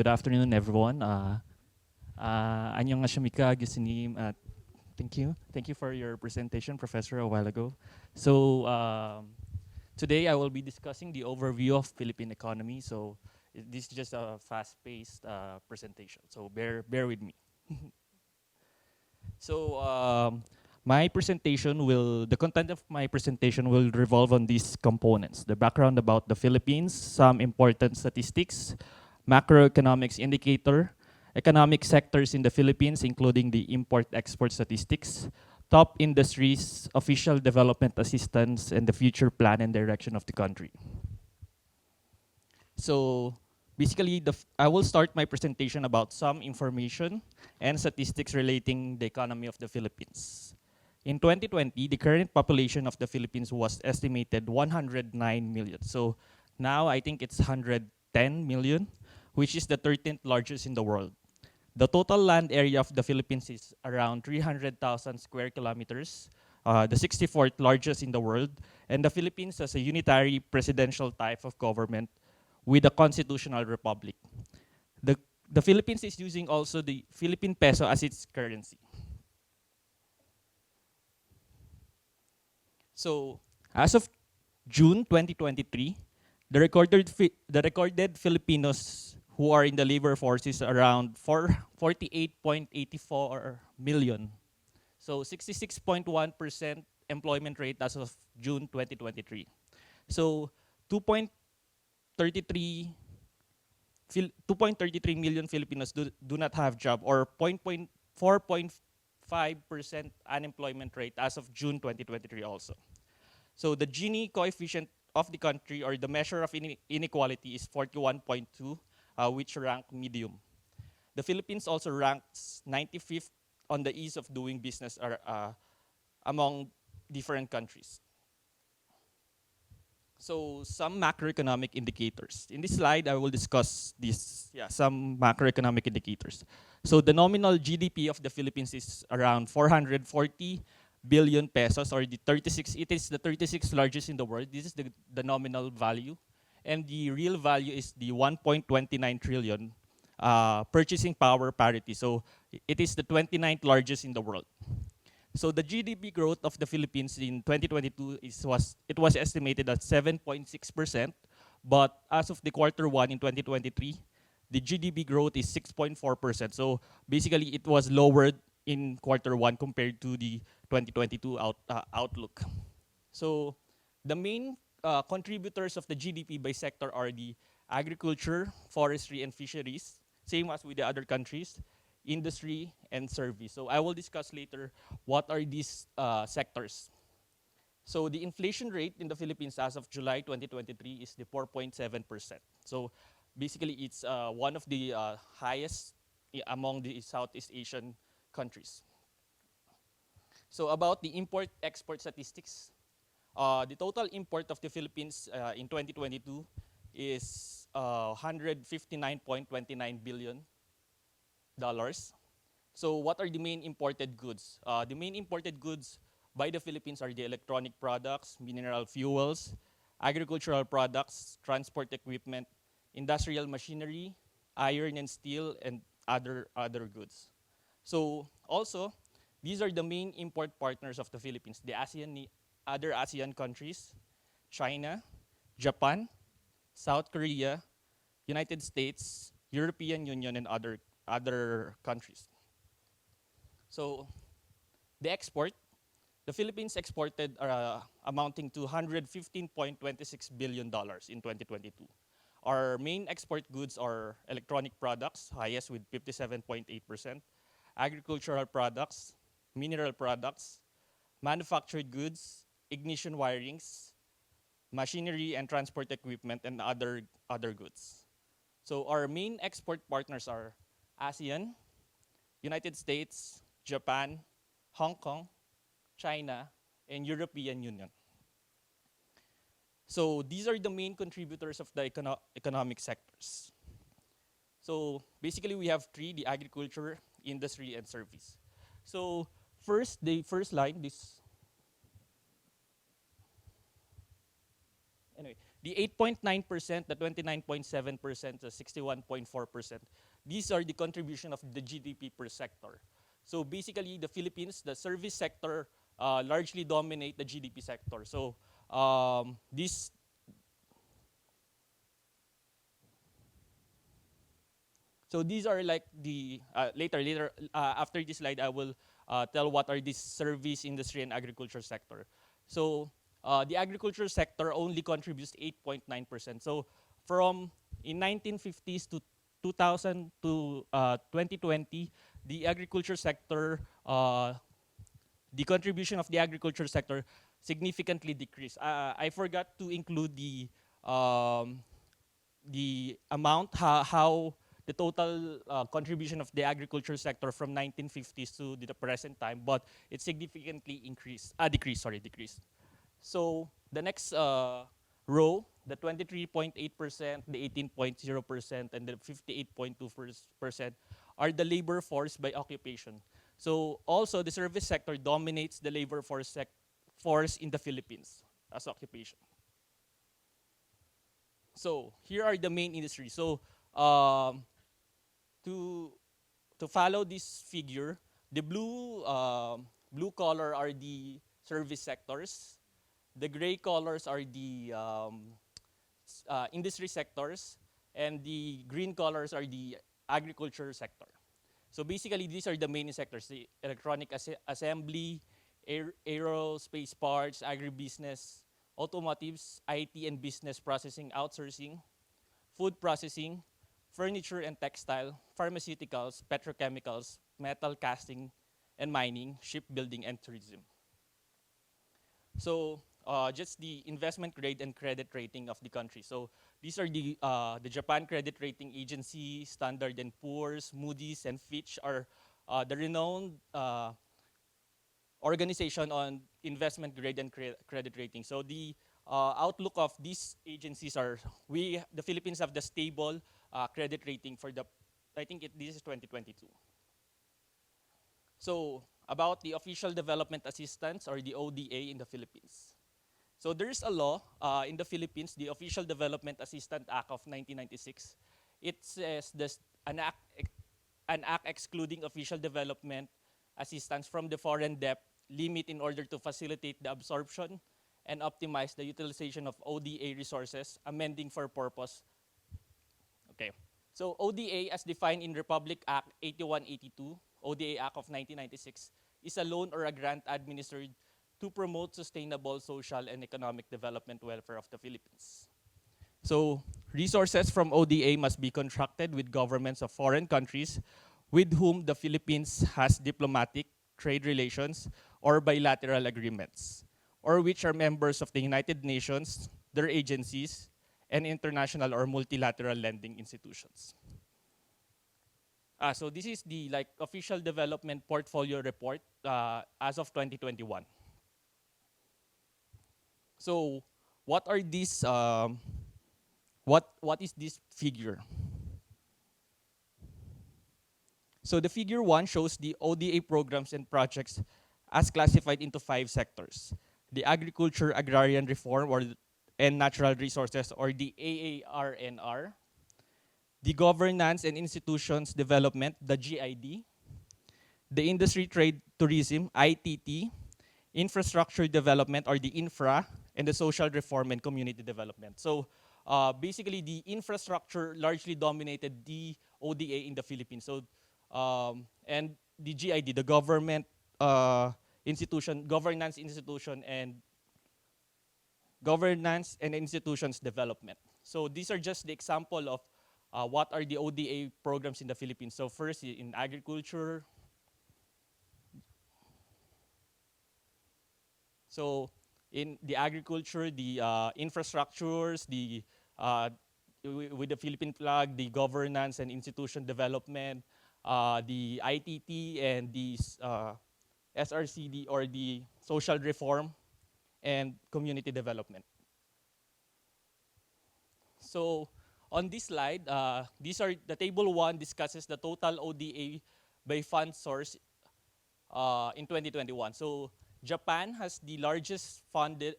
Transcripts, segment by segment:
good afternoon, everyone. 안녕하십니까, 교수님. Thank you. Thank you for your presentation, Professor, a while ago. So today I will be discussing the overview of Philippine economy. So this is just a fast-paced presentation. So bear with me. So the content of my presentation will revolve on these components: the background about the Philippines, some important statistics, macroeconomics indicator, economic sectors in the Philippines, including the import-export statistics, top industries, official development assistance, and the future plan and direction of the country. So basically, I will start my presentation about some information and statistics relating the economy of the Philippines. In 2020, the current population of the Philippines was estimated 109 million. So now I think it's 110 million, which is the 13th largest in the world. The total land area of the Philippines is around 300,000 square kilometers, the 64th largest in the world, and the Philippines has a unitary presidential type of government with a constitutional republic. The Philippines is using also the Philippine peso as its currency. So as of June 2023, the recorded Filipinos who are in the labor force is around 48.84 million. So 66.1% employment rate as of June 2023. So 2.33 million Filipinos do not have job, or 4.5% unemployment rate as of June 2023 also. So the Gini coefficient of the country, or the measure of inequality, is 41.2, which rank medium. The Philippines also ranks 95th on the ease of doing business among different countries. So some macroeconomic indicators. In this slide, I will discuss some macroeconomic indicators. So the nominal GDP of the Philippines is around 440 billion pesos, or it is the 36th largest in the world. This is the nominal value. And the real value is the 1.29 trillion purchasing power parity. So it is the 29th largest in the world. So the GDP growth of the Philippines in 2022 was estimated at 7.6%, but as of the Q1 in 2023, the GDP growth is 6.4%. So basically, it was lowered in Q1 compared to the 2022 outlook. So the main contributors of the GDP by sector are the agriculture, forestry, and fisheries, same as with the other countries, industry, and service. So I will discuss later what are these sectors. So the inflation rate in the Philippines as of July 2023 is the 4.7%. So basically, it's one of the highest among the Southeast Asian countries. So about the import-export statistics, the total import of the Philippines in 2022 is $159.29 billion. So what are the main imported goods? The main imported goods by the Philippines are the electronic products, mineral fuels, agricultural products, transport equipment, industrial machinery, iron and steel, and other goods. So also, these are the main import partners of the Philippines: the other ASEAN countries, China, Japan, South Korea, United States, European Union, and other countries. So the Philippines exported amounting to $115.26 billion in 2022. Our main export goods are electronic products, highest with 57.8%, agricultural products, mineral products, manufactured goods, ignition wirings, machinery and transport equipment, and other goods. So our main export partners are ASEAN, United States, Japan, Hong Kong, China, and European Union. So these are the main contributors of the economic sectors. So basically, we have three: the agriculture, industry, and service. So the first line, The 8.9%, the 29.7%, the 61.4%, these are the contribution of the GDP per sector. So basically, the Philippines, the service sector largely dominate the GDP sector. So this So these are like the later after this slide I will tell what are these service industry and agriculture sector. So the agriculture sector only contributes 8.9%. So from in 1950s to 2000 to 2020, the agriculture sector, the contribution of the agriculture sector significantly decreased. I forgot to include the amount, how the total contribution of the agriculture sector from 1950s to the present time, but it significantly decreased. So the next row, the 23.8%, the 18.0%, and the 58.2% are the labor force by occupation. So also the service sector dominates the labor force in the Philippines as occupation. So here are the main industries. So to follow this figure, the blue color are the service sectors. The gray colors are the industry sectors, and the green colors are the agriculture sector. So basically, these are the main sectors: the electronic assembly, aerospace parts, agribusiness, automotives, IT and business processing, outsourcing, food processing, furniture and textile, pharmaceuticals, petrochemicals, metal casting and mining, shipbuilding, and tourism. So just the investment grade and credit rating of the country. So these are the Japan Credit Rating Agency, Standard and Poor's, Moody's, and Fitch are the renowned organization on investment grade and credit rating. So the outlook of these agencies are, the Philippines have the stable credit rating for the, this is 2022. So about the official development assistance, or the ODA, in the Philippines. So there is a law in the Philippines, the Official Development Assistance Act of 1996. It says an act excluding official development assistance from the foreign debt limit in order to facilitate the absorption and optimize the utilization of ODA resources, amending for purpose. Okay. So ODA, as defined in Republic Act 8182, ODA Act of 1996, is a loan or a grant administered to promote sustainable social and economic development welfare of the Philippines. So resources from ODA must be contracted with governments of foreign countries with whom the Philippines has diplomatic, trade relations, or bilateral agreements, or which are members of the United Nations, their agencies, and international or multilateral lending institutions. So this is the official development portfolio report as of 2021. So what are these? What is this figure? So the figure 1 shows the ODA programs and projects as classified into 5 sectors: the agriculture, agrarian reform, and natural resources, or the AARNR; the governance and institutions development, the GID; the industry, trade, tourism, ITT; infrastructure development, or the infra; and the social reform and community development. So basically, the infrastructure largely dominated the ODA in the Philippines. So and the GID, the government institution, governance and institutions development. So these are just the example of what are the ODA programs in the Philippines. So first, in agriculture. So in the agriculture, the infrastructures, with the Philippine flag, the governance and institution development, the ITT, and the SRCD, or the social reform and community development. So on this slide, these are the table 1 discusses the total ODA by fund source in 2021. So Japan has the largest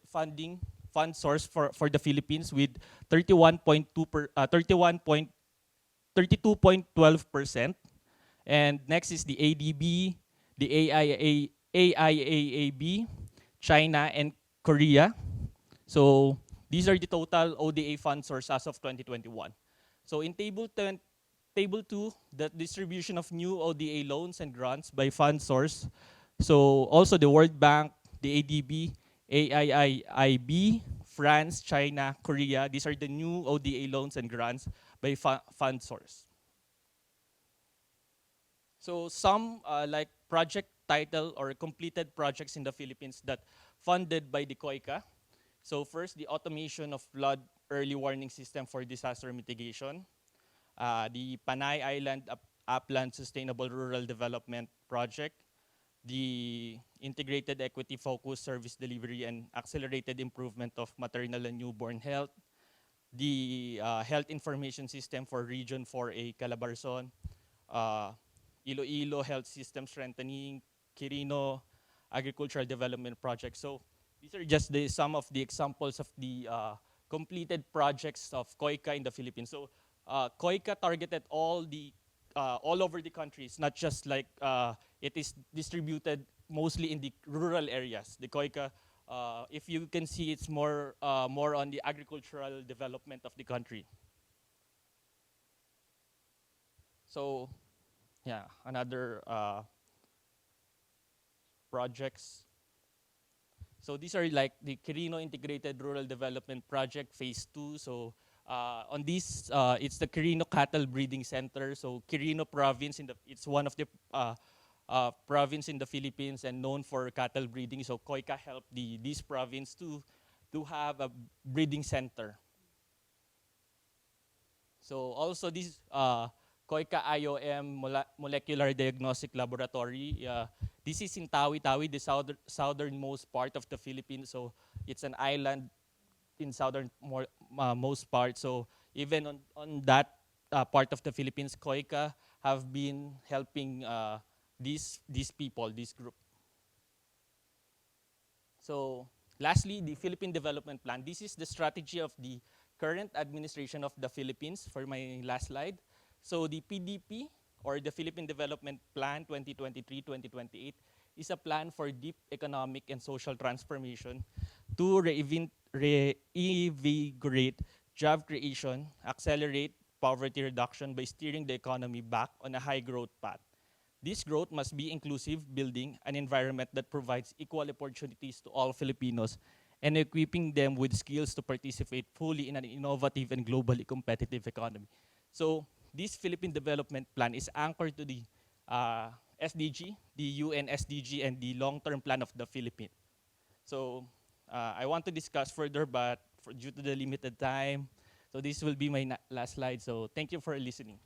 funding fund source for the Philippines with 32.12%. And next is the ADB, the AIAAB, China, and Korea. So these are the total ODA fund source as of 2021. So in table 2, the distribution of new ODA loans and grants by fund source. So also the World Bank, the ADB, AIIB, France, China, Korea. These are the new ODA loans and grants by fund source. So some like project title or completed projects in the Philippines that funded by the KOICA. So first, the automation of flood early warning system for disaster mitigation. The Panay Island Upland Sustainable Rural Development Project. The Integrated Equity Focused Service Delivery and Accelerated Improvement of Maternal and Newborn Health. The Health Information System for Region 4A Calabarzon. Iloilo Health System Strengthening, Quirino Agricultural Development Project. So these are just some of the examples of the completed projects of KOICA in the Philippines. So KOICA targeted all over the country. It's not just like it is distributed mostly in the rural areas. The KOICA, if you can see, it's more on the agricultural development of the country. So yeah, another projects. So these are like the Quirino Integrated Rural Development Project Phase 2. So on this, it's the Quirino Cattle Breeding Center. So Quirino Province, it's one of the province in the Philippines and known for cattle breeding. So KOICA helped this province to have a breeding center. So also this KOICA IOM Molecular Diagnostic Laboratory. This is in Tawi-Tawi, the southernmost part of the Philippines. So it's an island in southernmost part. So even on that part of the Philippines, KOICA have been helping these people, this group. So lastly, the Philippine Development Plan. This is the strategy of the current administration of the Philippines for my last slide. So the PDP, or the Philippine Development Plan 2023-2028, is a plan for deep economic and social transformation to reinvigorate job creation, accelerate poverty reduction by steering the economy back on a high growth path. This growth must be inclusive, building an environment that provides equal opportunities to all Filipinos and equipping them with skills to participate fully in an innovative and globally competitive economy. So this Philippine Development Plan is anchored to the SDG, the UN SDG, and the long-term plan of the Philippines. So I want to discuss further, but due to the limited time, so this will be my last slide. So thank you for listening.